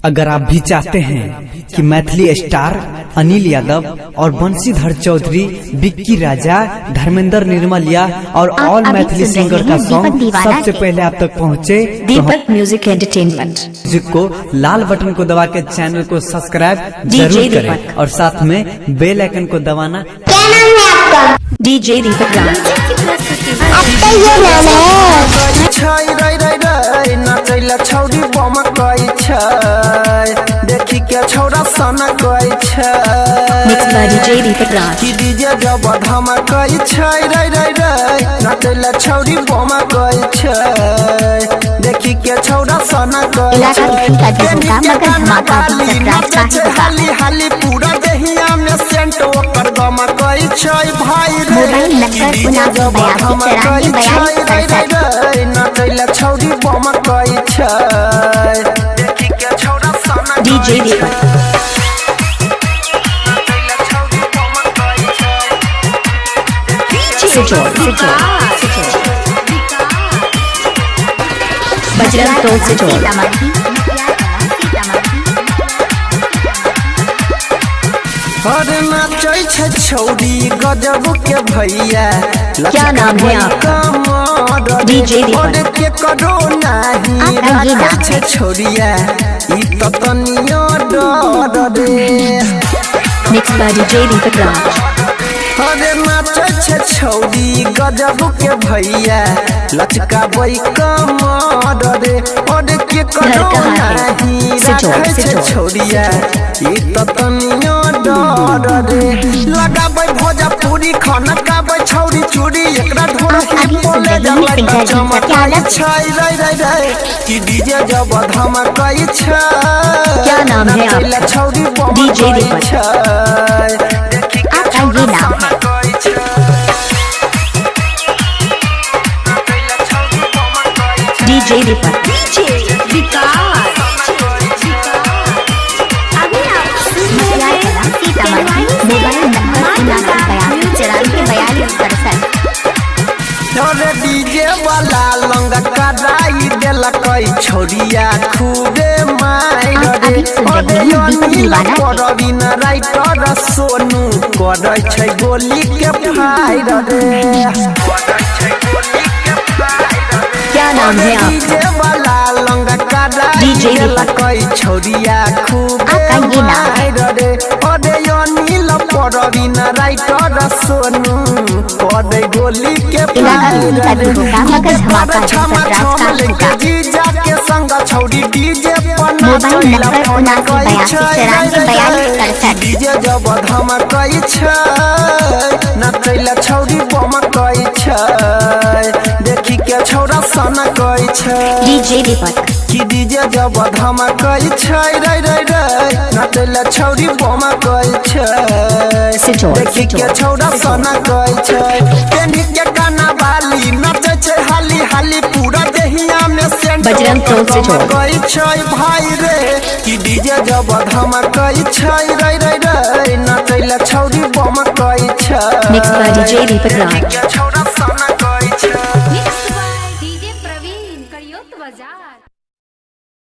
अगर आप भी चाहते हैं कि मैथिली स्टार अनिल यादव और बंशीधर चौधरी, विक्की राजा, धर्मेंद्र निर्मलिया और ऑल मैथिली सिंगर का सॉन्ग सबसे पहले आप तक पहुंचे, दीपक म्यूजिक एंटरटेनमेंट म्यूजिक को लाल बटन को दबा के चैनल को सब्सक्राइब जरूर करें और साथ में बेल आइकन को दबाना। क्या नाम है आपका? डीजे दीपक राज। आपका ये नाम है? छौरी बम कई देखी के छौरा सना कई mix by DJ Deepak Raj. DJ जब धम कई नचैला छौरी बम कई देखी के छौरा सना कई हाली हाली पूरा देहिया में सेंट ओकर गम कई भाई नचैला छौरी बम कई देखी के छौरा सना डीजे दीपक बजरंग टोल से जोड़। अरे नाचै छै छौरी गजब के भैया। क्या नाम है आपका? डीजे दीपक। के करो नहीं राखै छै छौरिया ई त तनियो डर रे। मिक्स बाय डीजे दीपक राज। अरे नाचै छै छौरी गजब के भैया, लचका बई कमर रे। अरे के करो नहीं राखै छै छौरिया ई त तनियो डर रे। लगाबै भोजपुरी खाना खाबै छौरी चूड़ी एकरा ढोलकी बोले जब चमकाई छै रे रे रे कि डीजे जब धमकाई छै। क्या नाम है आपका? छौरी डीजे दीपक। आपका ये नाम है? डीजे दीपक। मोबाइल नंबर 929242 अरे डीजे वाला लंग कराई देलक छोरिया खूबे मार रे। अरे अनिल परवीन राइटर सोनू करै छै गोली के फायर रे। क्या नाम है आपका? डीजे वाला लंग कराई देलक छोरिया खूबे मार रे। अरे अनिल परवीन राइटर सोनू करै गोली के जीजा के संग छौरी डीजे मोबाइल नंबर 79829492 डीजे जब धमकाई छै नचैला छौरी बम कई छै देखी के छौरा सना कई छै। डीजे दीपक। कि डीजे जब धमकाई छै रे रे रे नचैला छौरी बम कई छै देखी के छौरा सना कई छै। केनी के गाना वाली नचै छै हाली हाली पूरा देहिया में सेंट बजरंग टोल से जोड़। कई छै भाई रे कि डीजे जब धमकाई छै रे रे रे नचैला छौरी बम कई छै। Mix by DJ Deepak Raj.